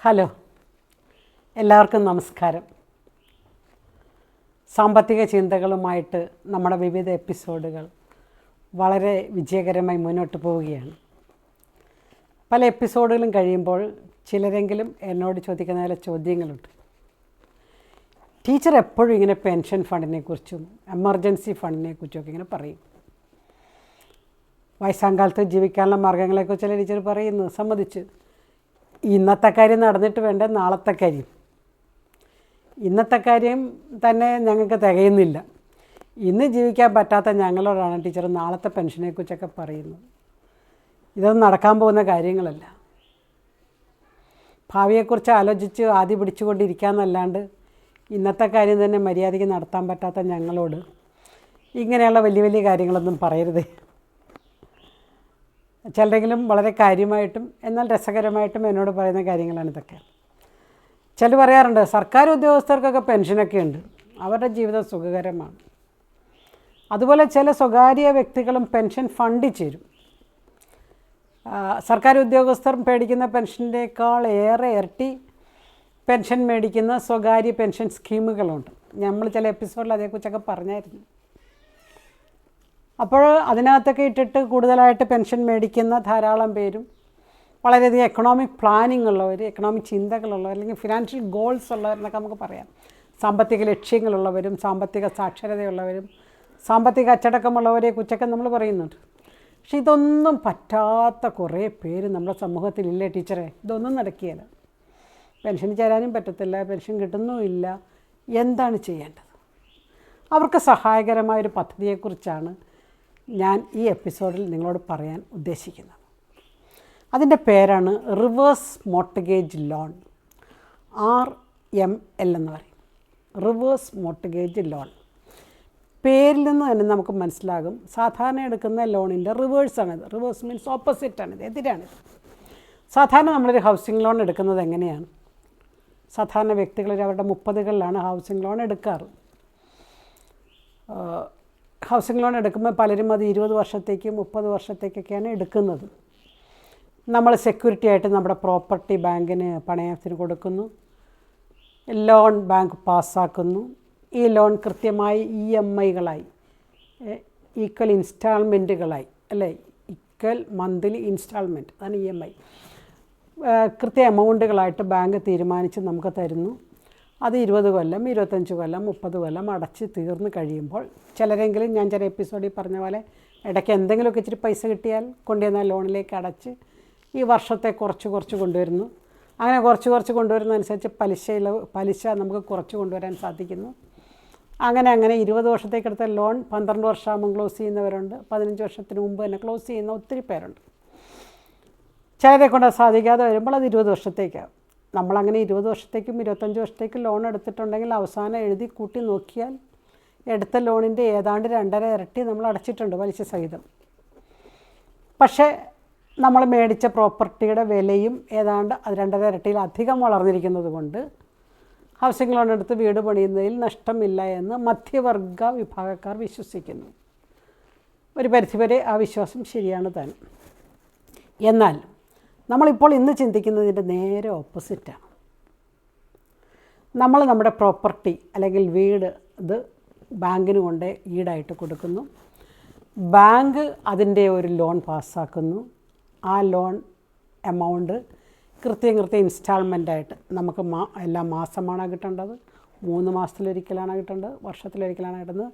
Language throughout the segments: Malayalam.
ഹലോ, എല്ലാവർക്കും നമസ്കാരം. സാമ്പത്തിക ചിന്തകളുമായിട്ട് നമ്മുടെ വിവിധ എപ്പിസോഡുകൾ വളരെ വിജയകരമായി മുന്നോട്ട് പോവുകയാണ്. പല എപ്പിസോഡുകളും കഴിയുമ്പോൾ ചിലരെങ്കിലും എന്നോട് ചോദിക്കുന്ന ചില ചോദ്യങ്ങളുണ്ട്. ടീച്ചർ എപ്പോഴും ഇങ്ങനെ പെൻഷൻ ഫണ്ടിനെക്കുറിച്ചും എമർജൻസി ഫണ്ടിനെക്കുറിച്ചുമൊക്കെ ഇങ്ങനെ പറയും. വയസ്സാങ്കാലത്ത് ജീവിക്കാനുള്ള മാർഗ്ഗങ്ങളെക്കുറിച്ചല്ല ടീച്ചർ പറയുന്നു, സമ്മതിച്ച്. ഇന്നത്തെ കാര്യം നടന്നിട്ട് വേണ്ട നാളത്തെ കാര്യം. ഇന്നത്തെ കാര്യം തന്നെ ഞങ്ങൾക്ക് തികയുന്നില്ല. ഇന്ന് ജീവിക്കാൻ പറ്റാത്ത ഞങ്ങളോടാണ് ടീച്ചർ നാളത്തെ പെൻഷനെക്കുറിച്ചൊക്കെ പറയുന്നത്. ഇതൊന്നും നടക്കാൻ പോകുന്ന കാര്യങ്ങളല്ല. ഭാവിയെക്കുറിച്ച് ആലോചിച്ച് ആദ്യ പിടിച്ചുകൊണ്ടിരിക്കാമെന്നല്ലാണ്ട് ഇന്നത്തെ കാര്യം തന്നെ മര്യാദയ്ക്ക് നടത്താൻ പറ്റാത്ത ഞങ്ങളോട് ഇങ്ങനെയുള്ള വലിയ വലിയ കാര്യങ്ങളൊന്നും പറയരുതേ. ചിലരെങ്കിലും വളരെ കാര്യമായിട്ടും എന്നാൽ രസകരമായിട്ടും എന്നോട് പറയുന്ന കാര്യങ്ങളാണ് ഇതൊക്കെ. ചിലർ പറയാറുണ്ട്, സർക്കാർ ഉദ്യോഗസ്ഥർക്കൊക്കെ പെൻഷനൊക്കെ ഉണ്ട്, അവരുടെ ജീവിതം സുഖകരമാണ്. അതുപോലെ ചില സ്വകാര്യ വ്യക്തികളും പെൻഷൻ ഫണ്ടിൽ ചേരും. സർക്കാർ ഉദ്യോഗസ്ഥർ മേടിക്കുന്ന പെൻഷനേക്കാൾ ഏറെ ഇരട്ടി പെൻഷൻ മേടിക്കുന്ന സ്വകാര്യ പെൻഷൻ സ്കീമുകളുണ്ട്. നമ്മൾ ചില എപ്പിസോഡിൽ അതേക്കുറിച്ചൊക്കെ പറഞ്ഞായിരുന്നു. അപ്പോൾ അതിനകത്തൊക്കെ ഇട്ടിട്ട് കൂടുതലായിട്ട് പെൻഷൻ മേടിക്കുന്ന ധാരാളം പേരും വളരെയധികം എക്കണോമിക് പ്ലാനിങ് ഉള്ളവർ, എക്കണോമിക് ചിന്തകളുള്ളവർ, അല്ലെങ്കിൽ ഫിനാൻഷ്യൽ ഗോൾസ് ഉള്ളവരെന്നൊക്കെ നമുക്ക് പറയാം. സാമ്പത്തിക ലക്ഷ്യങ്ങളുള്ളവരും സാമ്പത്തിക സാക്ഷരതയുള്ളവരും സാമ്പത്തിക അച്ചടക്കമുള്ളവരെ കുറിച്ചൊക്കെ നമ്മൾ പറയുന്നുണ്ട്. പക്ഷെ ഇതൊന്നും പറ്റാത്ത കുറേ പേര് നമ്മുടെ സമൂഹത്തിലില്ലേ ടീച്ചറെ? ഇതൊന്നും നടക്കുകയില്ല. പെൻഷൻ ചേരാനും പറ്റത്തില്ല, പെൻഷൻ കിട്ടുന്നുമില്ല. എന്താണ് ചെയ്യേണ്ടത്? അവർക്ക് സഹായകരമായൊരു പദ്ധതിയെക്കുറിച്ചാണ് ഞാൻ ഈ എപ്പിസോഡിൽ നിങ്ങളോട് പറയാൻ ഉദ്ദേശിക്കുന്നത്. അതിൻ്റെ പേരാണ് റിവേഴ്സ് മോർട്ട്ഗേജ് ലോൺ, RML എന്ന് പറയും. Reverse mortgage loan. പേരിൽ നിന്ന് തന്നെ നമുക്ക് മനസ്സിലാകും, സാധാരണ എടുക്കുന്ന ലോണിൻ്റെ റിവേഴ്സാണിത്. Reverse means ഓപ്പോസിറ്റാണിത്, എതിരാണിത്. സാധാരണ നമ്മളൊരു ഹൗസിംഗ് ലോൺ എടുക്കുന്നത് എങ്ങനെയാണ്? സാധാരണ വ്യക്തികൾ അവരുടെ 30കളിലാണ് ഹൗസിംഗ് ലോൺ എടുക്കാറ്. ഹൗസിംഗ് ലോൺ എടുക്കുമ്പോൾ പലരും അത് 20 വർഷത്തേക്ക് 30 വർഷത്തേക്കൊക്കെയാണ് എടുക്കുന്നത്. നമ്മൾ സെക്യൂരിറ്റി ആയിട്ട് നമ്മുടെ പ്രോപ്പർട്ടി ബാങ്കിന് പണയത്തിന് കൊടുക്കുന്നു. ലോൺ ബാങ്ക് പാസ്സാക്കുന്നു. ഈ ലോൺ കൃത്യമായി EMIകളായി, ഈക്വൽ ഇൻസ്റ്റാൾമെൻറ്റുകളായി, അല്ലേ, ഈക്വൽ മന്ത്ലി ഇൻസ്റ്റാൾമെൻറ്റ്, അതാണ് EMI. കൃത്യ എമൗണ്ടുകളായിട്ട് ബാങ്ക് തീരുമാനിച്ച് നമുക്ക് തരുന്നു. അത് 20 കൊല്ലം 25 കൊല്ലം 30 കൊല്ലം അടച്ച് തീർന്ന് കഴിയുമ്പോൾ ചിലരെങ്കിലും, ഞാൻ ചില എപ്പിസോഡിൽ പറഞ്ഞ പോലെ, ഇടയ്ക്ക് എന്തെങ്കിലുമൊക്കെ ഇച്ചിരി പൈസ കിട്ടിയാൽ കൊണ്ടുവന്ന ലോണിലേക്ക് അടച്ച് ഈ വർഷത്തെ കുറച്ച് കൊണ്ടുവരുന്നു. അങ്ങനെ കുറച്ച് കൊണ്ടുവരുന്നതനുസരിച്ച് പലിശ നമുക്ക് കുറച്ച് കൊണ്ടുവരാൻ സാധിക്കുന്നു. അങ്ങനെ 20 വർഷത്തേക്കെടുത്ത ലോൺ 12 വർഷമാകുമ്പോൾ ക്ലോസ് ചെയ്യുന്നവരുണ്ട്. 15 വർഷത്തിന് മുമ്പ് തന്നെ ക്ലോസ് ചെയ്യുന്ന ഒത്തിരി പേരുണ്ട്. ചിലരെ കൊണ്ട് സാധിക്കാതെ വരുമ്പോൾ അത് 20 വർഷത്തേക്കാണ്. നമ്മളങ്ങനെ 20 വർഷത്തേക്കും 25 വർഷത്തേക്കും ലോൺ എടുത്തിട്ടുണ്ടെങ്കിൽ അവസാനം എഴുതി കൂട്ടി നോക്കിയാൽ എടുത്ത ലോണിൻ്റെ ഏതാണ്ട് 2.5 ഇരട്ടി നമ്മൾ അടച്ചിട്ടുണ്ട്, പലിശ സഹിതം. പക്ഷേ നമ്മൾ മേടിച്ച പ്രോപ്പർട്ടിയുടെ വിലയും ഏതാണ്ട് 2.5 ഇരട്ടിയിലധികം വളർന്നിരിക്കുന്നത് കൊണ്ട് ഹൗസിംഗ് ലോൺ എടുത്ത് വീട് പണിയുന്നതിൽ നഷ്ടമില്ല എന്ന് മധ്യവർഗ വിഭാഗക്കാർ വിശ്വസിക്കുന്നു. ഒരു പരിധിവരെ ആ വിശ്വാസം ശരിയാണ് താനും. എന്നാൽ നമ്മളിപ്പോൾ ഇന്ന് ചിന്തിക്കുന്നതിൻ്റെ നേരെ ഓപ്പോസിറ്റാണ്. നമ്മൾ നമ്മുടെ പ്രോപ്പർട്ടി അല്ലെങ്കിൽ വീട് ഇത് ബാങ്കിന് കൊണ്ട് ഈടായിട്ട് കൊടുക്കുന്നു. ബാങ്ക് അതിൻ്റെ ഒരു ലോൺ പാസ്സാക്കുന്നു. ആ ലോൺ എമൗണ്ട് കൃത്യം ഇൻസ്റ്റാൾമെൻറ്റായിട്ട് നമുക്ക് എല്ലാ മാസമാണ് കിട്ടേണ്ടത്, 3 മാസത്തിലൊരിക്കലാണ് കിട്ടേണ്ടത്, വർഷത്തിലൊരിക്കലാണ് കിട്ടുന്നത്.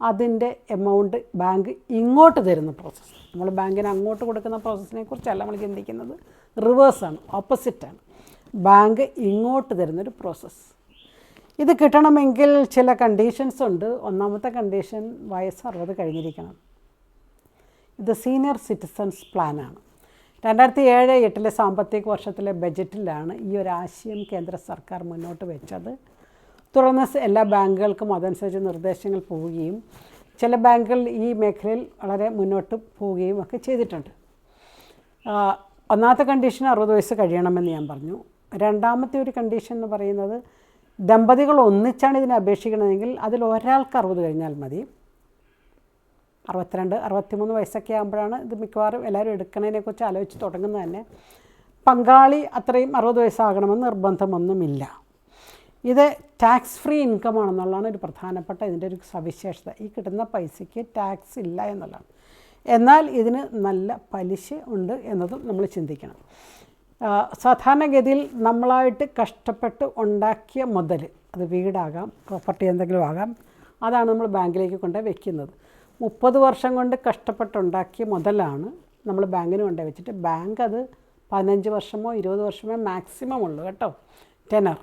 അതിൻ്റെ എമൗണ്ട് ബാങ്ക് ഇങ്ങോട്ട് തരുന്ന പ്രോസസ്സ്. നമ്മൾ ബാങ്കിന് അങ്ങോട്ട് കൊടുക്കുന്ന പ്രോസസ്സിനെ കുറിച്ചല്ല നമ്മൾ ചിന്തിക്കുന്നത്, റിവേഴ്സാണ്, ഓപ്പോസിറ്റാണ്. ബാങ്ക് ഇങ്ങോട്ട് തരുന്നൊരു പ്രോസസ്സ്. ഇത് കിട്ടണമെങ്കിൽ ചില കണ്ടീഷൻസ് ഉണ്ട്. ഒന്നാമത്തെ കണ്ടീഷൻ വയസ്സ് 60 കഴിഞ്ഞിരിക്കണം. ഇത് സീനിയർ സിറ്റിസൺസ് പ്ലാനാണ്. 2007-08 സാമ്പത്തിക വർഷത്തിലെ ബജറ്റിലാണ് ഈ ഒരു ആശയം കേന്ദ്ര സർക്കാർ മുന്നോട്ട് വെച്ചത്. തുടർന്ന് എല്ലാ ബാങ്കുകൾക്കും അതനുസരിച്ച് നിർദ്ദേശങ്ങൾ പോവുകയും ചില ബാങ്കുകൾ ഈ മേഖലയിൽ വളരെ മുന്നോട്ട് പോവുകയും ഒക്കെ ചെയ്തിട്ടുണ്ട്. ഒന്നാമത്തെ കണ്ടീഷൻ 60 വയസ്സ് കഴിയണമെന്ന് ഞാൻ പറഞ്ഞു. രണ്ടാമത്തെ ഒരു കണ്ടീഷൻ എന്ന് പറയുന്നത്, ദമ്പതികൾ ഒന്നിച്ചാണ് ഇതിനെ അപേക്ഷിക്കണമെങ്കിൽ അതിൽ ഒരാൾക്ക് 60 കഴിഞ്ഞാൽ മതി. 62, 63 വയസ്സൊക്കെ ആകുമ്പോഴാണ് ഇത് മിക്കവാറും എല്ലാവരും എടുക്കുന്നതിനെക്കുറിച്ച് ആലോചിച്ച് തുടങ്ങുന്നത് തന്നെ. പങ്കാളി അത്രയും 60 വയസ്സാകണമെന്ന് നിർബന്ധമൊന്നുമില്ല. ഇത് ടാക്സ് ഫ്രീ ഇൻകം ആണെന്നുള്ളതാണ് ഒരു പ്രധാനപ്പെട്ട ഇതിൻ്റെ ഒരു സവിശേഷത. ഈ കിട്ടുന്ന പൈസയ്ക്ക് ടാക്സ് ഇല്ല എന്നുള്ളതാണ്. എന്നാൽ ഇതിന് നല്ല പലിശ ഉണ്ട് എന്നതും നമ്മൾ ചിന്തിക്കണം. സാധാരണഗതിയിൽ നമ്മളായിട്ട് കഷ്ടപ്പെട്ട് ഉണ്ടാക്കിയ മുതൽ, അത് വീടാകാം, പ്രോപ്പർട്ടി എന്തെങ്കിലും ആകാം, അതാണ് നമ്മൾ ബാങ്കിലേക്ക് കൊണ്ട് വെക്കുന്നത്. 30 വർഷം കൊണ്ട് കഷ്ടപ്പെട്ടുണ്ടാക്കിയ മുതലാണ് നമ്മൾ ബാങ്കിന് കൊണ്ട് വെച്ചിട്ട് ബാങ്ക് അത് 15 വർഷമോ 20 വർഷമോ മാക്സിമം ഉള്ളൂ കേട്ടോ, ടെനർ.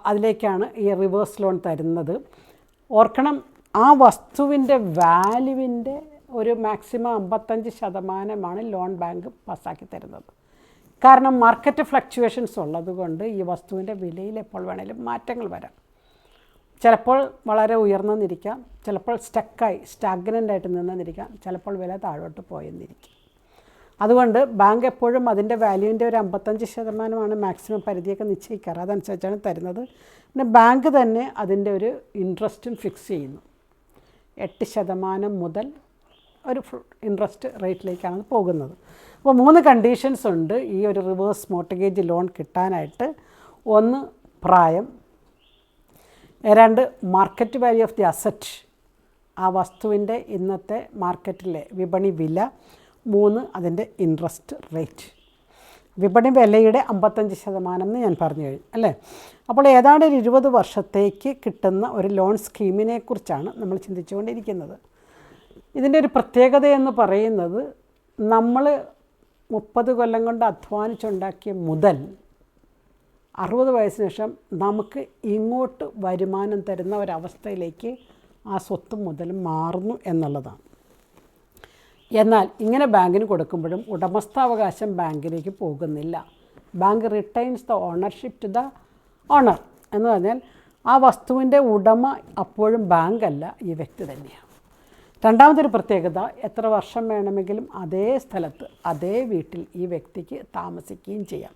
അതിലേക്കാണ് ഈ റിവേഴ്സ് ലോൺ തരുന്നത്. ഓർക്കണം, ആ വസ്തുവിൻ്റെ വാല്യുവിൻ്റെ ഒരു മാക്സിമം 55% ലോൺ ബാങ്ക് പാസ്സാക്കി തരുന്നത്. കാരണം മാർക്കറ്റ് ഫ്ലക്ച്വേഷൻസ് ഉള്ളതുകൊണ്ട് ഈ വസ്തുവിൻ്റെ വിലയിൽ എപ്പോൾ വേണേലും മാറ്റങ്ങൾ വരാം. ചിലപ്പോൾ വളരെ ഉയർന്നെന്നിരിക്കാം, ചിലപ്പോൾ സ്റ്റാഗ്നൻ്റായിട്ട് നിന്നെന്നിരിക്കാം, ചിലപ്പോൾ വില താഴോട്ട് പോയെന്നിരിക്കും. അതുകൊണ്ട് ബാങ്ക് എപ്പോഴും അതിൻ്റെ വാല്യൂവിൻ്റെ ഒരു 55% മാക്സിമം പരിധിയൊക്കെ നിശ്ചയിക്കാറ്. അതനുസരിച്ചാണ് തരുന്നത്. പിന്നെ ബാങ്ക് തന്നെ അതിൻ്റെ ഒരു ഇൻട്രസ്റ്റും ഫിക്സ് ചെയ്യുന്നു. 8% മുതൽ ഒരു ഇൻട്രസ്റ്റ് റേറ്റിലേക്കാണ് പോകുന്നത്. അപ്പോൾ 3 കണ്ടീഷൻസ് ഉണ്ട് ഈ ഒരു റിവേഴ്സ് മോർട്ട്ഗേജ് ലോൺ കിട്ടാനായിട്ട്. 1, പ്രായം. 2, market value of the asset, ആ വസ്തുവിൻ്റെ ഇന്നത്തെ മാർക്കറ്റിലെ വിപണി വില. 3, അതിൻ്റെ ഇൻട്രസ്റ്റ് റേറ്റ്. വിപണി വിലയുടെ 55% എന്ന് ഞാൻ പറഞ്ഞു കഴിഞ്ഞു അല്ലേ. അപ്പോൾ ഏതാണ്ട് ഒരു 20 വർഷത്തേക്ക് കിട്ടുന്ന ഒരു ലോൺ സ്കീമിനെ കുറിച്ചാണ് നമ്മൾ ചിന്തിച്ചുകൊണ്ടിരിക്കുന്നത്. ഇതിൻ്റെ ഒരു പ്രത്യേകത എന്ന് പറയുന്നത്, നമ്മൾ 30 കൊല്ലം കൊണ്ട് അധ്വാനിച്ചുണ്ടാക്കിയ മുതൽ 60 വയസ്സിന് ശേഷം നമുക്ക് ഇങ്ങോട്ട് വരുമാനം തരുന്ന ഒരവസ്ഥയിലേക്ക് ആ സ്വത്തും മുതലും മാറുന്നു എന്നുള്ളതാണ്. എന്നാൽ ഇങ്ങനെ ബാങ്കിന് കൊടുക്കുമ്പോഴും ഉടമസ്ഥാവകാശം ബാങ്കിലേക്ക് പോകുന്നില്ല. Bank retains the ownership to the owner. എന്ന് പറഞ്ഞാൽ ആ വസ്തുവിൻ്റെ ഉടമ അപ്പോഴും ബാങ്കല്ല, ഈ വ്യക്തി തന്നെയാണ്. രണ്ടാമതൊരു പ്രത്യേകത, എത്ര വർഷം വേണമെങ്കിലും അതേ സ്ഥലത്ത് അതേ വീട്ടിൽ ഈ വ്യക്തിക്ക് താമസിക്കുകയും ചെയ്യാം.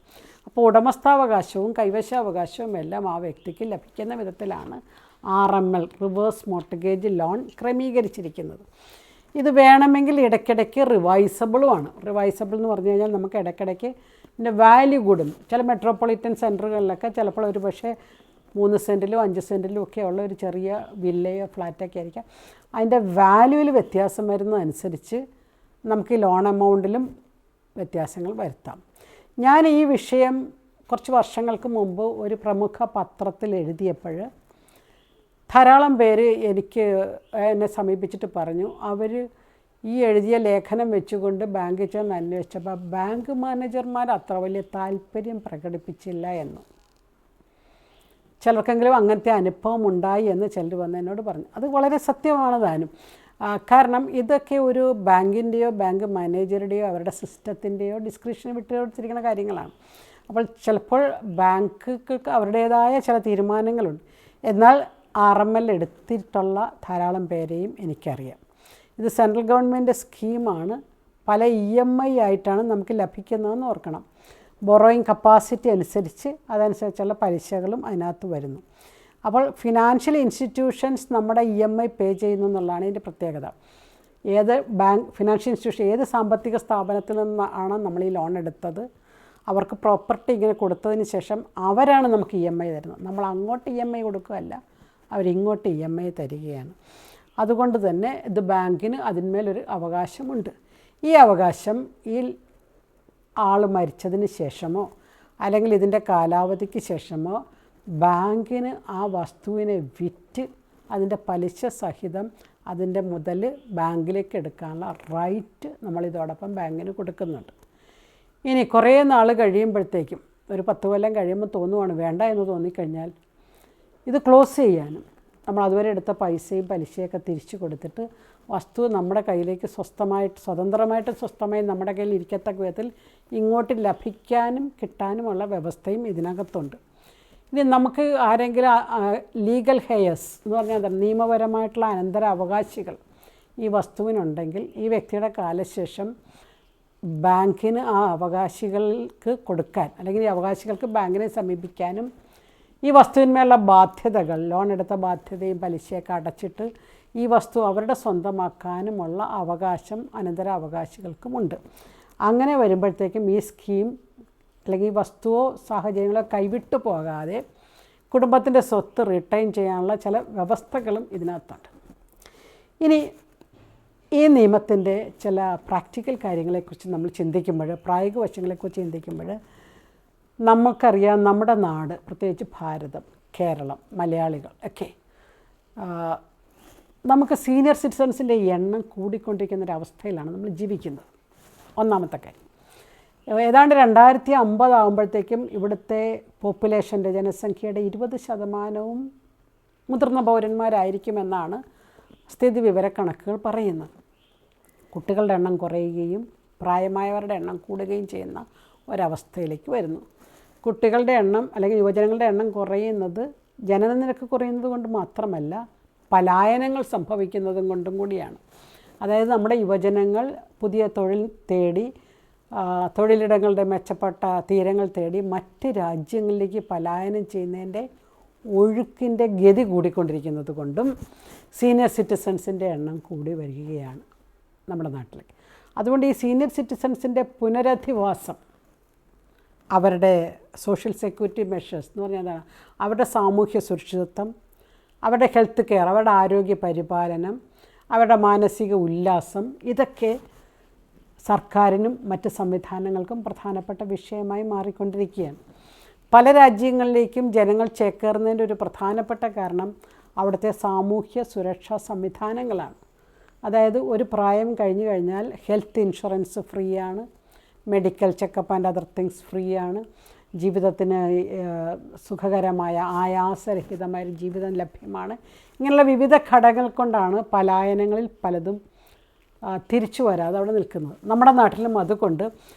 അപ്പോൾ ഉടമസ്ഥാവകാശവും കൈവശാവകാശവും എല്ലാം ആ വ്യക്തിക്ക് ലഭിക്കുന്ന വിധത്തിലാണ് RML റിവേഴ്സ് മോർട്ട്ഗേജ് ലോൺ ക്രമീകരിച്ചിരിക്കുന്നത്. ഇത് വേണമെങ്കിൽ ഇടയ്ക്കിടയ്ക്ക് റിവൈസബിളുമാണ്. റിവൈസബിൾ എന്ന് പറഞ്ഞു കഴിഞ്ഞാൽ നമുക്ക് ഇടയ്ക്കിടയ്ക്ക് ഇതിൻ്റെ വാല്യൂ കൂടും. ചില മെട്രോപൊളിറ്റൻ സെൻറ്ററുകളിലൊക്കെ ചിലപ്പോൾ ഒരു പക്ഷേ 3 സെൻറ്റിലോ 5 സെൻറ്റിലോ ഒക്കെ ഉള്ള ഒരു ചെറിയ വില്ലയോ ഫ്ലാറ്റൊക്കെ ആയിരിക്കാം. അതിൻ്റെ വാല്യൂവിൽ വ്യത്യാസം വരുന്നതനുസരിച്ച് നമുക്ക് ഈ ലോൺ എമൗണ്ടിലും വ്യത്യാസങ്ങൾ വരുത്താം. ഞാൻ ഈ വിഷയം കുറച്ച് വർഷങ്ങൾക്ക് മുമ്പ് ഒരു പ്രമുഖ പത്രത്തിൽ എഴുതിയപ്പോൾ ധാരാളം പേര് എന്നെ സമീപിച്ചിട്ട് പറഞ്ഞു, അവർ ഈ എഴുതിയ ലേഖനം വെച്ചുകൊണ്ട് ബാങ്കിൽ ചെന്ന് അന്വേഷിച്ചപ്പോൾ ബാങ്ക് മാനേജർമാർ അത്ര വലിയ താല്പര്യം പ്രകടിപ്പിച്ചില്ല എന്ന്. ചിലർക്കെങ്കിലും അങ്ങനത്തെ അനുഭവം ഉണ്ടായി എന്ന് ചിലർ വന്ന് എന്നോട് പറഞ്ഞു. അത് വളരെ സത്യമാണ് താനും. കാരണം ഇതൊക്കെ ഒരു ബാങ്കിൻ്റെയോ ബാങ്ക് മാനേജറുടെയോ അവരുടെ സിസ്റ്റത്തിൻ്റെയോ ഡിസ്ക്രിപ്ഷന് വിട്ടുകൊടുത്തിരിക്കുന്ന കാര്യങ്ങളാണ്. അപ്പോൾ ചിലപ്പോൾ ബാങ്കുകൾക്ക് അവരുടേതായ ചില തീരുമാനങ്ങളുണ്ട്. എന്നാൽ RML എടുത്തിട്ടുള്ള ധാരാളം പേരെയും എനിക്കറിയാം. ഇത് സെൻട്രൽ ഗവൺമെൻറ് സ്കീമാണ്. പല EMI ആയിട്ടാണ് നമുക്ക് ലഭിക്കുന്നതെന്ന് ഓർക്കണം. ബൊറോയിങ് കപ്പാസിറ്റി അനുസരിച്ച് അതനുസരിച്ചുള്ള പലിശകളും അതിനകത്ത് വരുന്നു. അപ്പോൾ ഫിനാൻഷ്യൽ ഇൻസ്റ്റിറ്റ്യൂഷൻസ് നമ്മുടെ EMI പേ ചെയ്യുന്നു എന്നുള്ളതാണ് ഇതിൻ്റെ പ്രത്യേകത. ഏത് ഫിനാൻഷ്യൽ ഇൻസ്റ്റിറ്റ്യൂഷൻ, ഏത് സാമ്പത്തിക സ്ഥാപനത്തിൽ നിന്നാണ് നമ്മൾ ഈ ലോൺ എടുത്തത്, അവർക്ക് പ്രോപ്പർട്ടി ഇങ്ങനെ കൊടുത്തതിന് ശേഷം അവരാണ് നമുക്ക് EMI തരുന്നത്. നമ്മൾ അങ്ങോട്ട് EMI കൊടുക്കുകയല്ല, അവരിങ്ങോട്ട് EMI തരികയാണ്. അതുകൊണ്ട് തന്നെ ഇത് ബാങ്കിന് അതിന്മേലൊരു അവകാശമുണ്ട്. ഈ അവകാശം ഈ ആൾ മരിച്ചതിന് ശേഷമോ അല്ലെങ്കിൽ ഇതിൻ്റെ കാലാവധിക്ക് ശേഷമോ ബാങ്കിന് ആ വസ്തുവിനെ വിറ്റ് അതിൻ്റെ പലിശ സഹിതം അതിൻ്റെ മുതൽ ബാങ്കിലേക്ക് എടുക്കാനുള്ള റൈറ്റ് നമ്മളിതോടൊപ്പം ബാങ്കിന് കൊടുക്കുന്നുണ്ട്. ഇനി കുറേ നാൾ കഴിയുമ്പോഴത്തേക്കും, ഒരു 10 കൊല്ലം കഴിയുമ്പോൾ തോന്നുവാണ് വേണ്ട എന്ന് തോന്നിക്കഴിഞ്ഞാൽ ഇത് ക്ലോസ് ചെയ്യാനും നമ്മൾ അതുവരെ എടുത്ത പൈസയും പലിശയൊക്കെ തിരിച്ചു കൊടുത്തിട്ട് വസ്തു നമ്മുടെ കയ്യിലേക്ക് സ്വതന്ത്രമായി നമ്മുടെ കയ്യിൽ ഇരിക്കത്തക്ക വിധത്തിൽ ഇങ്ങോട്ട് ലഭിക്കാനും കിട്ടാനുമുള്ള വ്യവസ്ഥയും ഇതിനകത്തുണ്ട്. ഇനി നമുക്ക് ആരെങ്കിലും ലീഗൽ ഹെയേഴ്സ് എന്ന് പറഞ്ഞാൽ നിയമപരമായിട്ടുള്ള അനന്തര അവകാശികൾ ഈ വസ്തുവിനുണ്ടെങ്കിൽ ഈ വ്യക്തിയുടെ കാലശേഷം ബാങ്കിന് ആ അവകാശികൾക്ക് കൊടുക്കാൻ അല്ലെങ്കിൽ ഈ അവകാശികൾക്ക് ബാങ്കിനെ സമീപിക്കാനും ഈ വസ്തുവിന്മേലുള്ള ബാധ്യതകൾ, ലോൺ എടുത്ത ബാധ്യതയും പലിശയൊക്കെ അടച്ചിട്ട് ഈ വസ്തു അവരുടെ സ്വന്തമാക്കാനുമുള്ള അവകാശം അനന്തര അവകാശികൾക്കുമുണ്ട്. അങ്ങനെ വരുമ്പോഴത്തേക്കും ഈ സ്കീം അല്ലെങ്കിൽ വസ്തുവോ സാഹചര്യങ്ങളോ കൈവിട്ടു പോകാതെ കുടുംബത്തിൻ്റെ സ്വത്ത് റിട്ടൈൻ ചെയ്യാനുള്ള ചില വ്യവസ്ഥകളും ഇതിനകത്തുണ്ട്. ഇനി ഈ നിയമത്തിൻ്റെ ചില പ്രാക്ടിക്കൽ കാര്യങ്ങളെക്കുറിച്ച് നമ്മൾ ചിന്തിക്കുമ്പോൾ, പ്രായോഗിക വശങ്ങളെക്കുറിച്ച് ചിന്തിക്കുമ്പോൾ, നമുക്കറിയാം നമ്മുടെ നാട്, പ്രത്യേകിച്ച് ഭാരതം, കേരളം, മലയാളികൾ ഒക്കെ നമുക്ക് സീനിയർ സിറ്റിസൺസിൻ്റെ എണ്ണം കൂടിക്കൊണ്ടിരിക്കുന്നൊരവസ്ഥയിലാണ് നമ്മൾ ജീവിക്കുന്നത്. ഒന്നാമത്തെ കാര്യം, ഏതാണ്ട് 2050 ആകുമ്പോഴത്തേക്കും ഇവിടുത്തെ പോപ്പുലേഷൻ്റെ, ജനസംഖ്യയുടെ 20% മുതിർന്ന പൗരന്മാരായിരിക്കുമെന്നാണ് സ്ഥിതി വിവരക്കണക്കുകൾ പറയുന്നത്. കുട്ടികളുടെ എണ്ണം കുറയുകയും പ്രായമായവരുടെ എണ്ണം കൂടുകയും ചെയ്യുന്ന ഒരവസ്ഥയിലേക്ക് വരുന്നു. കുട്ടികളുടെ എണ്ണം അല്ലെങ്കിൽ യുവജനങ്ങളുടെ എണ്ണം കുറയുന്നത് ജനനനിരക്ക് കുറയുന്നത് കൊണ്ട് മാത്രമല്ല, പലായനങ്ങൾ സംഭവിക്കുന്നതും കൊണ്ടും കൂടിയാണ്. അതായത് നമ്മുടെ യുവജനങ്ങൾ പുതിയ തൊഴിൽ തേടി, തൊഴിലിടങ്ങളുടെ മെച്ചപ്പെട്ട തീരങ്ങൾ തേടി മറ്റ് രാജ്യങ്ങളിലേക്ക് പലായനം ചെയ്യുന്നതിൻ്റെ ഒഴുക്കിൻ്റെ ഗതി കൂടിക്കൊണ്ടിരിക്കുന്നത് കൊണ്ടും സീനിയർ സിറ്റിസൺസിൻ്റെ എണ്ണം കൂടി വരികയാണ് നമ്മുടെ നാട്ടിലേക്ക്. അതുകൊണ്ട് ഈ സീനിയർ സിറ്റിസൺസിൻ്റെ പുനരധിവാസം, അവരുടെ സോഷ്യൽ സെക്യൂരിറ്റി മെഷേഴ്സ് എന്ന് പറഞ്ഞാൽ എന്താണ്, അവരുടെ സാമൂഹ്യ സുരക്ഷിതത്വം, അവരുടെ ഹെൽത്ത് കെയർ, അവരുടെ ആരോഗ്യ പരിപാലനം, അവരുടെ മാനസിക ഉല്ലാസം, ഇതൊക്കെ സർക്കാരിനും മറ്റ് സംവിധാനങ്ങൾക്കും പ്രധാനപ്പെട്ട വിഷയമായി മാറിക്കൊണ്ടിരിക്കുകയാണ്. പല രാജ്യങ്ങളിലേക്കും ജനങ്ങൾ ചേക്കേറുന്നതിൻ്റെ ഒരു പ്രധാനപ്പെട്ട കാരണം അവിടുത്തെ സാമൂഹ്യ സുരക്ഷാ സംവിധാനങ്ങളാണ്. അതായത് ഒരു പ്രായം കഴിഞ്ഞു കഴിഞ്ഞാൽ ഹെൽത്ത് ഇൻഷുറൻസ് ഫ്രീ ആണ്, medical checkup and other things free ആണ്, ജീവിതത്തിന് സുഖകരമായ ആയാസരഹിതമായ ജീവിതം ലഭ്യമാണ്. ഇങ്ങനെയുള്ള വിവിധ ഘടകങ്ങൾ കൊണ്ടാണ് പലായനങ്ങളിൽ പലതും തിരിച്ചു വരാതെ അവിടെ നിൽക്കുന്നത്. നമ്മുടെ നാട്ടിലും അതുകൊണ്ട്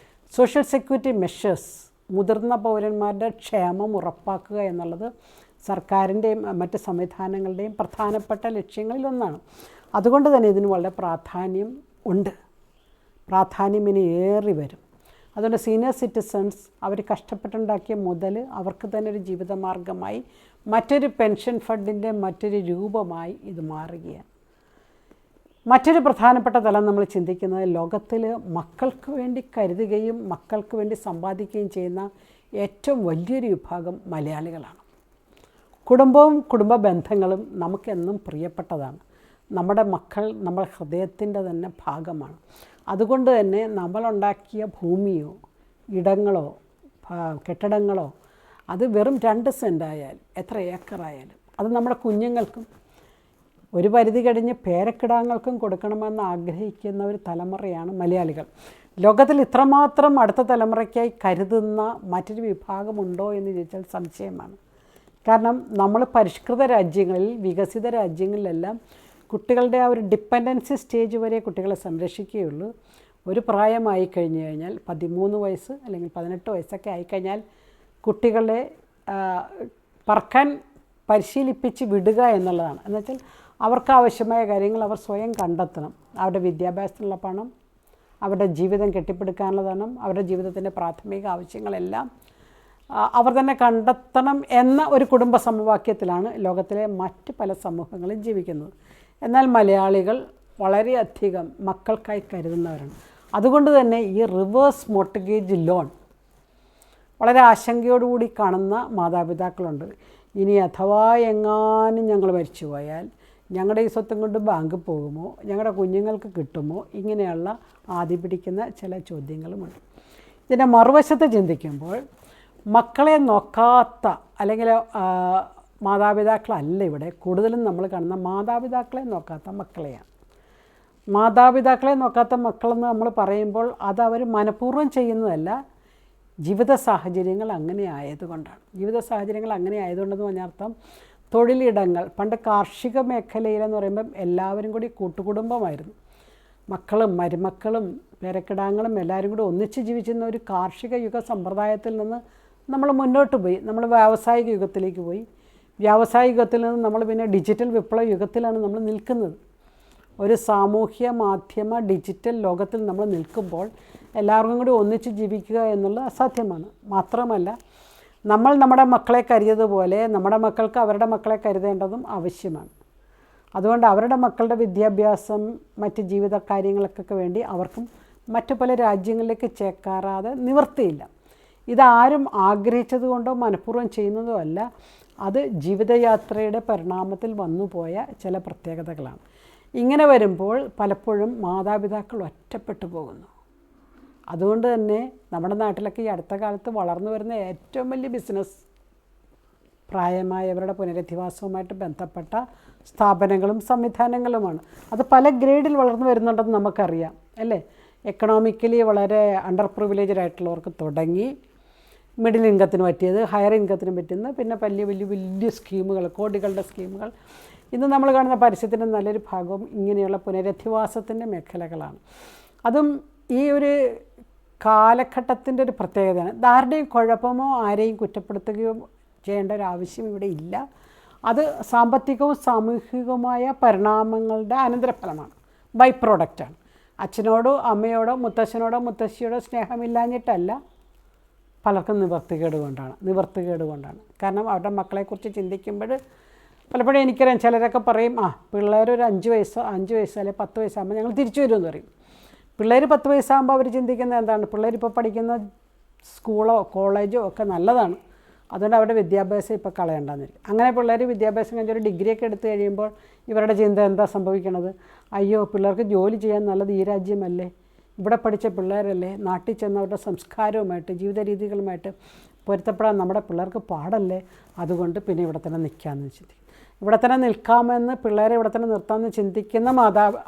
സോഷ്യൽ സെക്യൂരിറ്റി മെഷേഴ്സ്, മുതിർന്ന പൗരന്മാരുടെ ക്ഷേമം ഉറപ്പാക്കുക എന്നുള്ളത് സർക്കാരിൻ്റെയും മറ്റ് സംവിധാനങ്ങളുടെയും പ്രധാനപ്പെട്ട ലക്ഷ്യങ്ങളിലൊന്നാണ്. അതുകൊണ്ട് തന്നെ ഇതിന് വളരെ പ്രാധാന്യം ഉണ്ട്, പ്രാധാന്യം ഇനി ഏറി വരും. അതുകൊണ്ട് സീനിയർ സിറ്റിസൺസ് അവർ കഷ്ടപ്പെട്ടുണ്ടാക്കിയ മുതൽ അവർക്ക് തന്നെ ഒരു ജീവിതമാർഗമായി, മറ്റൊരു പെൻഷൻ ഫണ്ടിൻ്റെ മറ്റൊരു രൂപമായി ഇത് മാറുകയാണ്. മറ്റൊരു പ്രധാനപ്പെട്ട തലം നമ്മൾ ചിന്തിക്കുന്നത്, ലോകത്തിൽ മക്കൾക്ക് വേണ്ടി കരുതുകയും മക്കൾക്ക് വേണ്ടി സമ്പാദിക്കുകയും ചെയ്യുന്ന ഏറ്റവും വലിയൊരു വിഭാഗം മലയാളികളാണ്. കുടുംബവും കുടുംബ ബന്ധങ്ങളും നമുക്കെന്നും പ്രിയപ്പെട്ടതാണ്. നമ്മുടെ മക്കൾ നമ്മുടെ ഹൃദയത്തിൻ്റെ തന്നെ ഭാഗമാണ്. അതുകൊണ്ട് തന്നെ നമ്മളുണ്ടാക്കിയ ഭൂമിയോ ഇടങ്ങളോ കെട്ടിടങ്ങളോ അത് വെറും 2 സെൻറ്റായാലും എത്ര ഏക്കറായാലും അത് നമ്മുടെ കുഞ്ഞുങ്ങൾക്കും ഒരു പരിധി കഴിഞ്ഞ് പേരക്കിടാങ്ങൾക്കും കൊടുക്കണമെന്ന് ആഗ്രഹിക്കുന്ന ഒരു തലമുറയാണ് മലയാളികൾ. ലോകത്തിൽ ഇത്രമാത്രം അടുത്ത തലമുറയ്ക്കായി കരുതുന്ന മറ്റൊരു വിഭാഗമുണ്ടോ എന്ന് ചോദിച്ചാൽ സംശയമാണ്. കാരണം നമ്മൾ പരിഷ്കൃത രാജ്യങ്ങളിൽ, വികസിത രാജ്യങ്ങളിലെല്ലാം കുട്ടികളുടെ ആ ഒരു ഡിപ്പെൻഡൻസി സ്റ്റേജ് വരെ കുട്ടികളെ സംരക്ഷിക്കുകയുള്ളൂ. ഒരു പ്രായമായി കഴിഞ്ഞു കഴിഞ്ഞാൽ 13 വയസ്സ് അല്ലെങ്കിൽ 18 വയസ്സൊക്കെ ആയിക്കഴിഞ്ഞാൽ കുട്ടികളെ പറക്കാൻ പരിശീലിപ്പിച്ച് വിടുക എന്നുള്ളതാണ്. എന്നുവെച്ചാൽ അവർക്കാവശ്യമായ കാര്യങ്ങൾ അവർ സ്വയം കണ്ടെത്തണം. അവരുടെ വിദ്യാഭ്യാസത്തിനുള്ള പണം, അവരുടെ ജീവിതം കെട്ടിപ്പടുക്കാനുള്ള ധനം, അവരുടെ ജീവിതത്തിൻ്റെ പ്രാഥമിക ആവശ്യങ്ങളെല്ലാം അവർ തന്നെ കണ്ടെത്തണം എന്ന ഒരു കുടുംബ സമവാക്യത്തിലാണ് ലോകത്തിലെ മറ്റ് പല സമൂഹങ്ങളും ജീവിക്കുന്നത്. എന്നാൽ മലയാളികൾ വളരെയധികം മക്കൾക്കായി കരുതുന്നവരാണ്. അതുകൊണ്ട് തന്നെ ഈ റിവേഴ്സ് മോർട്ട്ഗേജ് ലോൺ വളരെ ആശങ്കയോടുകൂടി കാണുന്ന മാതാപിതാക്കളുണ്ട്. ഇനി അഥവാ എങ്ങാനും ഞങ്ങൾ മരിച്ചു പോയാൽ ഞങ്ങളുടെ ഈ സ്വത്തും കൊണ്ട് ബാങ്ക് പോകുമോ, ഞങ്ങളുടെ കുഞ്ഞുങ്ങൾക്ക് കിട്ടുമോ, ഇങ്ങനെയുള്ള ആദി പിടിക്കുന്ന ചില ചോദ്യങ്ങളുമുണ്ട്. ഇതിൻ്റെ മറുവശത്ത് ചിന്തിക്കുമ്പോൾ മക്കളെ നോക്കാത്ത അല്ലെങ്കിൽ മാതാപിതാക്കളല്ല ഇവിടെ കൂടുതലും നമ്മൾ കാണുന്ന മാതാപിതാക്കളെ നോക്കാത്ത മക്കളെയാണ്. മാതാപിതാക്കളെ നോക്കാത്ത മക്കളെന്ന് നമ്മൾ പറയുമ്പോൾ അത് അവർ മനഃപൂർവ്വം ചെയ്യുന്നതല്ല, ജീവിത സാഹചര്യങ്ങൾ അങ്ങനെ ആയതുകൊണ്ടാണ്. ജീവിത സാഹചര്യങ്ങൾ അങ്ങനെ ആയതുകൊണ്ടെന്ന് പറഞ്ഞാൽ അർത്ഥം തൊഴിലിടങ്ങൾ, പണ്ട് കാർഷിക മേഖലയിലെന്ന് പറയുമ്പം എല്ലാവരും കൂടി കൂട്ടുകുടുംബമായിരുന്നു. മക്കളും മരുമക്കളും പേരക്കിടാങ്ങളും എല്ലാവരും കൂടി ഒന്നിച്ച് ജീവിച്ചിരുന്ന ഒരു കാർഷിക യുഗ സമ്പ്രദായത്തിൽ നിന്ന് നമ്മൾ മുന്നോട്ട് പോയി. നമ്മൾ വ്യാവസായിക യുഗത്തിലേക്ക് പോയി. വ്യാവസായിക യുഗത്തിൽ നിന്ന് നമ്മൾ പിന്നെ ഡിജിറ്റൽ വിപ്ലവ യുഗത്തിലാണ് നമ്മൾ നിൽക്കുന്നത്. ഒരു സാമൂഹ്യ മാധ്യമ ഡിജിറ്റൽ ലോകത്തിൽ നമ്മൾ നിൽക്കുമ്പോൾ എല്ലാവർക്കും കൂടി ഒന്നിച്ച് ജീവിക്കുക എന്നുള്ളത് അസാധ്യമാണ്. മാത്രമല്ല നമ്മൾ നമ്മുടെ മക്കളെ കരുതിയതുപോലെ നമ്മുടെ മക്കൾക്ക് അവരുടെ മക്കളെ കരുതേണ്ടതും ആവശ്യമാണ്. അതുകൊണ്ട് അവരുടെ മക്കളുടെ വിദ്യാഭ്യാസം, മറ്റ് ജീവിത കാര്യങ്ങൾക്കൊക്കെ വേണ്ടി അവർക്കും മറ്റു പല രാജ്യങ്ങളിലേക്ക് ചേക്കാറാതെ നിവൃത്തിയില്ല. ഇതാരും ആഗ്രഹിച്ചത് കൊണ്ടോ മനഃപൂർവ്വം ചെയ്യുന്നതോ അല്ല, അത് ജീവിതയാത്രയുടെ പരിണാമത്തിൽ വന്നുപോയ ചില പ്രത്യേകതകളാണ്. ഇങ്ങനെ വരുമ്പോൾ പലപ്പോഴും മാതാപിതാക്കൾ ഒറ്റപ്പെട്ടു പോകുന്നു. അതുകൊണ്ട് തന്നെ നമ്മുടെ നാട്ടിലൊക്കെ ഈ അടുത്ത കാലത്ത് വളർന്നു വരുന്ന ഏറ്റവും വലിയ ബിസിനസ് പ്രായമായവരുടെ പുനരധിവാസവുമായിട്ട് ബന്ധപ്പെട്ട സ്ഥാപനങ്ങളും സംവിധാനങ്ങളുമാണ്. അത് പല ഗ്രേഡിൽ വളർന്നു വരുന്നുണ്ടെന്ന് നമുക്കറിയാം അല്ലേ. എക്കണോമിക്കലി വളരെ അണ്ടർ പ്രിവിലേജ്ഡ് ആയിട്ടുള്ളവർക്ക് തുടങ്ങി, മിഡിൽ ഇൻകത്തിന് പറ്റിയത്, ഹയർ ഇൻകത്തിന് പറ്റുന്ന, പിന്നെ വലിയ വലിയ വലിയ സ്കീമുകൾ, കോടികളുടെ സ്കീമുകൾ. ഇന്ന് നമ്മൾ കാണുന്ന പരസ്യത്തിൻ്റെ നല്ലൊരു ഭാഗവും ഇങ്ങനെയുള്ള പുനരധിവാസത്തിൻ്റെ മേഖലകളാണ്. അതും ഈ ഒരു കാലഘട്ടത്തിൻ്റെ ഒരു പ്രത്യേകതയാണ്. ആരുടെയും കുഴപ്പമോ ആരെയും കുറ്റപ്പെടുത്തുകയോ ചെയ്യേണ്ട ഒരു ആവശ്യം ഇവിടെ ഇല്ല. അത് സാമ്പത്തികവും സാമൂഹികവുമായ പരിണാമങ്ങളുടെ അനന്തരഫലമാണ്, ബൈ പ്രോഡക്റ്റാണ്. അച്ഛനോടോ അമ്മയോടോ മുത്തശ്ശനോടോ മുത്തശ്ശിയോടോ സ്നേഹമില്ലാഞ്ഞിട്ടല്ല, പലർക്കും നിവർത്തികേട് കൊണ്ടാണ്. കാരണം അവരുടെ മക്കളെക്കുറിച്ച് ചിന്തിക്കുമ്പോൾ പലപ്പോഴും എനിക്കറിയാം, ചിലരൊക്കെ പറയും പിള്ളേരൊരു 5 വയസ്സോ 5 വയസ്സോ അല്ലെങ്കിൽ 10 വയസ്സാകുമ്പോൾ ഞങ്ങൾ തിരിച്ചു വരുമെന്ന് പറയും. പിള്ളേർ 10 വയസ്സാകുമ്പോൾ അവർ ചിന്തിക്കുന്നത് എന്താണ്? പിള്ളേരിപ്പോൾ പഠിക്കുന്ന സ്കൂളോ കോളേജോ ഒക്കെ നല്ലതാണ്, അതുകൊണ്ട് അവരുടെ വിദ്യാഭ്യാസം ഇപ്പോൾ കളയണ്ടെന്നില്ല. അങ്ങനെ പിള്ളേർ വിദ്യാഭ്യാസം കഴിഞ്ഞൊരു ഡിഗ്രിയൊക്കെ എടുത്തു കഴിയുമ്പോൾ ഇവരുടെ ചിന്ത എന്താ സംഭവിക്കണത്? അയ്യോ, പിള്ളേർക്ക് ജോലി ചെയ്യാൻ നല്ലത് ഈ രാജ്യമല്ലേ, ഇവിടെ പഠിച്ച പിള്ളേരല്ലേ, നാട്ടിൽ ചെന്നവരുടെ സംസ്കാരവുമായിട്ട് ജീവിത രീതികളുമായിട്ട് പൊരുത്തപ്പെടാൻ നമ്മുടെ പിള്ളേർക്ക് പാടല്ലേ, അതുകൊണ്ട് പിന്നെ ഇവിടെ തന്നെ നിൽക്കാമെന്ന് ചിന്തിക്കും. ഇവിടെ തന്നെ നിൽക്കാമെന്ന്, പിള്ളേരെ ഇവിടെ തന്നെ നിർത്താമെന്ന് ചിന്തിക്കുന്ന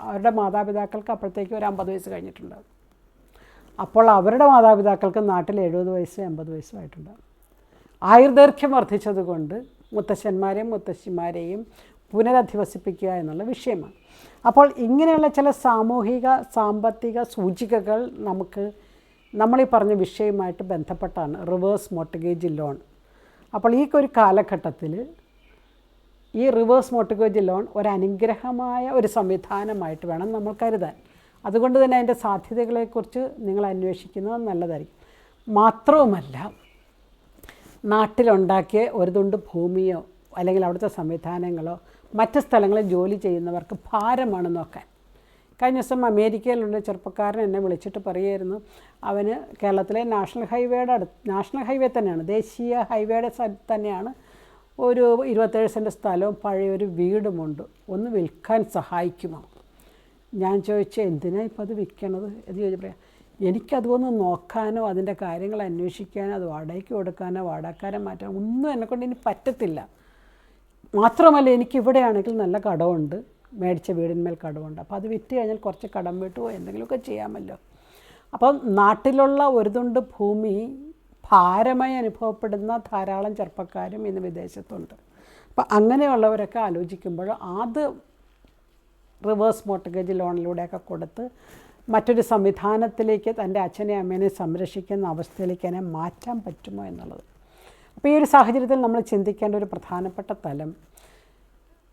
അവരുടെ മാതാപിതാക്കൾക്ക് അപ്പോഴത്തേക്കും ഒരു 50 വയസ്സ് കഴിഞ്ഞിട്ടുണ്ടാകും. അപ്പോൾ അവരുടെ മാതാപിതാക്കൾക്ക് നാട്ടിൽ 70 വയസ്സ് 80 വയസ്സും ആയിട്ടുണ്ടാകും. ആയുർദൈർഘ്യം വർദ്ധിച്ചതുകൊണ്ട് മുത്തശ്ശന്മാരെയും മുത്തശ്ശിമാരെയും പുനരധിവസിപ്പിക്കുക എന്നുള്ള വിഷയമാണ്. അപ്പോൾ ഇങ്ങനെയുള്ള ചില സാമൂഹിക സാമ്പത്തിക സൂചികകൾ നമ്മളീ പറഞ്ഞ വിഷയവുമായിട്ട് ബന്ധപ്പെട്ടാണ് റിവേഴ്സ് മോർട്ട്ഗേജ് ലോൺ. അപ്പോൾ ഈ ഒരു കാലഘട്ടത്തിൽ ഈ റിവേഴ്സ് മോർട്ട്ഗേജ് ലോൺ ഒരു അനുഗ്രഹമായ ഒരു സംവിധാനമായിട്ട് വേണം നമ്മൾ കരുതാൻ. അതുകൊണ്ട് തന്നെ അതിൻ്റെ സാധ്യതകളെക്കുറിച്ച് നിങ്ങൾ അന്വേഷിക്കുന്നത് നല്ലതായിരിക്കും. മാത്രവുമല്ല, നാട്ടിലുണ്ടാക്കിയ ഒരു തുണ്ട് ഭൂമിയോ അല്ലെങ്കിൽ അവിടുത്തെ സംവിധാനങ്ങളോ മറ്റ് സ്ഥലങ്ങളിൽ ജോലി ചെയ്യുന്നവർക്ക് ഭാരമാണ് നോക്കാൻ. കഴിഞ്ഞ ദിവസം അമേരിക്കയിലുള്ള ചെറുപ്പക്കാരൻ എന്നെ വിളിച്ചിട്ട് പറയുമായിരുന്നു, അവന് കേരളത്തിലെ നാഷണൽ ഹൈവേ തന്നെയാണ്, ദേശീയ ഹൈവേയുടെ സ്ഥലത്ത് തന്നെയാണ് ഒരു 27 സെൻറ്റ് സ്ഥലവും പഴയൊരു വീടുമുണ്ട്, ഒന്ന് വിൽക്കാൻ സഹായിക്കുമോ? ഞാൻ ചോദിച്ചു, എന്തിനാണ് ഇപ്പോൾ അത് വിൽക്കണത് എന്ന് ചോദിച്ചപ്പോൾ, എനിക്കതുകൊണ്ട് നോക്കാനോ അതിൻ്റെ കാര്യങ്ങൾ അന്വേഷിക്കാനോ അത് വാടകയ്ക്ക് കൊടുക്കാനോ വാടകക്കാരെ മാറ്റാനോ ഒന്നും എന്നെക്കൊണ്ട് ഇനി പറ്റത്തില്ല. മാത്രമല്ല, എനിക്കിവിടെയാണെങ്കിൽ നല്ല കടമുണ്ട്, മേടിച്ച വീടിന്മേൽ കടമുണ്ട്, അപ്പോൾ അത് വിറ്റ് കഴിഞ്ഞാൽ കുറച്ച് കടം വിട്ടുമോ എന്തെങ്കിലുമൊക്കെ ചെയ്യാമല്ലോ. അപ്പം നാട്ടിലുള്ള ഒരു തുണ്ട് ഭൂമി ഭാരമായി അനുഭവപ്പെടുന്ന ധാരാളം ചെറുപ്പക്കാരും ഇന്ന് വിദേശത്തുണ്ട്. അപ്പം അങ്ങനെയുള്ളവരൊക്കെ ആലോചിക്കുമ്പോൾ അത് റിവേഴ്സ് മോർട്ട്ഗേജ് ലോണിലൂടെയൊക്കെ കൊടുത്ത് മറ്റൊരു സംവിധാനത്തിലേക്ക് തൻ്റെ അച്ഛനെ അമ്മേനെ സംരക്ഷിക്കുന്ന അവസ്ഥയിലേക്ക് അതിനെ മാറ്റാൻ പറ്റുമോ എന്നുള്ളത്. അപ്പോൾ ഈ ഒരു സാഹചര്യത്തിൽ നമ്മൾ ചിന്തിക്കേണ്ട ഒരു പ്രധാനപ്പെട്ട തലം,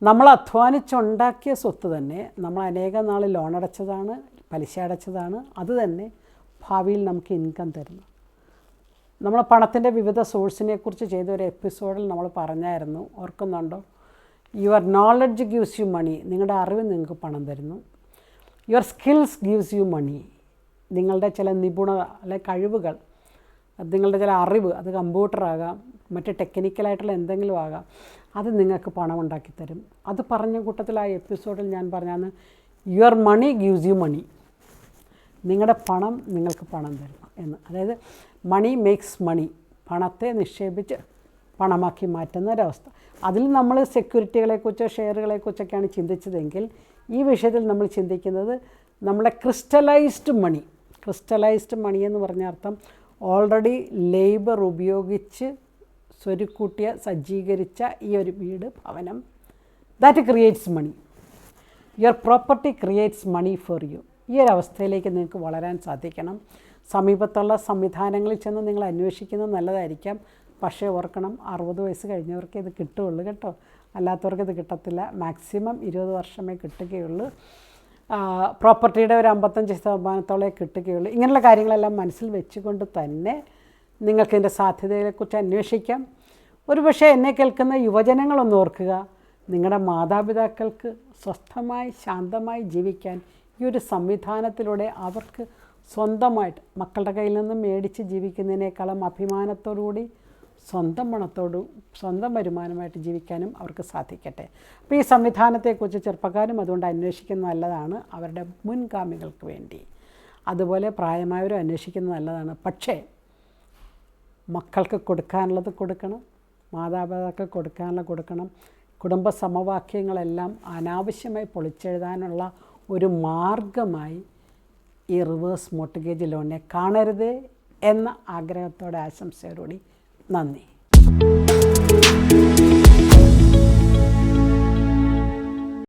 നമ്മൾ അധ്വാനിച്ചുണ്ടാക്കിയ സ്വത്ത് തന്നെ നമ്മൾ അനേകം നാൾ ലോൺ അടച്ചതാണ്, പലിശ അടച്ചതാണ്, അത് തന്നെ ഭാവിയിൽ നമുക്ക് ഇൻകം തരുന്നു. നമ്മൾ പണത്തിൻ്റെ വിവിധ സോഴ്സിനെക്കുറിച്ച് ചെയ്ത ഒരു എപ്പിസോഡിൽ നമ്മൾ പറഞ്ഞായിരുന്നു, ഓർക്കുന്നുണ്ടോ? യുവർ നോളജ് ഗീവ്സ് യു മണി, നിങ്ങളുടെ അറിവ് നിങ്ങൾക്ക് പണം തരുന്നു. യുവർ സ്കിൽസ് ഗീവ്സ് യു മണി, നിങ്ങളുടെ ചില നിപുണത അല്ലെ കഴിവുകൾ, നിങ്ങളുടെ ചില അറിവ്, അത് കമ്പ്യൂട്ടറാകാം, മറ്റ് ടെക്നിക്കലായിട്ടുള്ള എന്തെങ്കിലും ആകാം, അത് നിങ്ങൾക്ക് പണം ഉണ്ടാക്കി തരും. അത് പറഞ്ഞ കൂട്ടത്തിൽ ആ എപ്പിസോഡിൽ ഞാൻ പറഞ്ഞാണ്, യുവർ മണി ഗീവ്സ് യു മണി, നിങ്ങളുടെ പണം നിങ്ങൾക്ക് പണം തരും എന്ന്. അതായത് മണി മേക്സ് മണി, പണത്തെ നിക്ഷേപിച്ച് പണമാക്കി മാറ്റുന്ന ഒരവസ്ഥ. അതിൽ നമ്മൾ സെക്യൂരിറ്റികളെക്കുറിച്ചോ ഷെയറുകളെക്കുറിച്ചൊക്കെയാണ് ചിന്തിച്ചതെങ്കിൽ ഈ വിഷയത്തിൽ നമ്മൾ ചിന്തിക്കുന്നത് നമ്മളെ ക്രിസ്റ്റലൈസ്ഡ് മണി എന്ന് പറഞ്ഞ അർത്ഥം ഓൾറെഡി ലേബർ ഉപയോഗിച്ച് സ്വരുക്കൂട്ടിയ സജ്ജീകരിച്ച ഈ ഒരു വീട്, ഭവനം, that creates money. Your property creates money for you. ഈ ഒരു അവസ്ഥയിലേക്ക് നിങ്ങൾക്ക് വളരാൻ സാധിക്കണം. സമീപത്തുള്ള സംവിധാനങ്ങളിൽ ചെന്ന് നിങ്ങൾ അന്വേഷിക്കുന്നത് നല്ലതായിരിക്കാം. പക്ഷേ ഓർക്കണം, 60 വയസ്സ് കഴിഞ്ഞവർക്ക് ഇത് കിട്ടുകയുള്ളൂ കേട്ടോ, അല്ലാത്തവർക്ക് ഇത് കിട്ടത്തില്ല. മാക്സിമം 20 വർഷമേ കിട്ടുകയുള്ളൂ. പ്രോപ്പർട്ടിയുടെ ഒരു 55% കിട്ടുകയുള്ളൂ. ഇങ്ങനെയുള്ള കാര്യങ്ങളെല്ലാം മനസ്സിൽ വെച്ചുകൊണ്ട് തന്നെ നിങ്ങൾക്കിതിൻ്റെ സാധ്യതകളെക്കുറിച്ച് അന്വേഷിക്കാം. ഒരുപക്ഷെ എന്നെ കേൾക്കുന്ന യുവജനങ്ങളൊന്ന് ഓർക്കുക, നിങ്ങളുടെ മാതാപിതാക്കൾക്ക് സ്വസ്ഥമായി ശാന്തമായി ജീവിക്കാൻ ഈ ഒരു സംവിധാനത്തിലൂടെ അവർക്ക് സ്വന്തമായിട്ട് മക്കളുടെ കയ്യിൽ നിന്നും മേടിച്ച് ജീവിക്കുന്നതിനേക്കാളും അഭിമാനത്തോടുകൂടി സ്വന്തം വരുമാനമായിട്ട് ജീവിക്കാനും അവർക്ക് സാധിക്കട്ടെ. അപ്പോൾ ഈ സംവിധാനത്തെക്കുറിച്ച് ചെറുപ്പക്കാരും അതുകൊണ്ട് അന്വേഷിക്കുന്നത് നല്ലതാണ്, അവരുടെ മുൻഗാമികൾക്ക് വേണ്ടി. അതുപോലെ പ്രായമായവരും അന്വേഷിക്കുന്നത് നല്ലതാണ്. പക്ഷേ മക്കൾക്ക് കൊടുക്കാനുള്ളത് കൊടുക്കണം, മാതാപിതാക്കൾ കൊടുക്കാനുള്ളത് കൊടുക്കണം. കുടുംബ സമവാക്യങ്ങളെല്ലാം അനാവശ്യമായി പൊളിച്ചെഴുതാനുള്ള ഒരു മാർഗമായി ഈ റിവേഴ്സ് മോർട്ട്ഗേജ് ലോണിനെ കാണരുത് എന്ന ആഗ്രഹത്തോടെ, ആശംസയോടുകൂടി നന്ദി.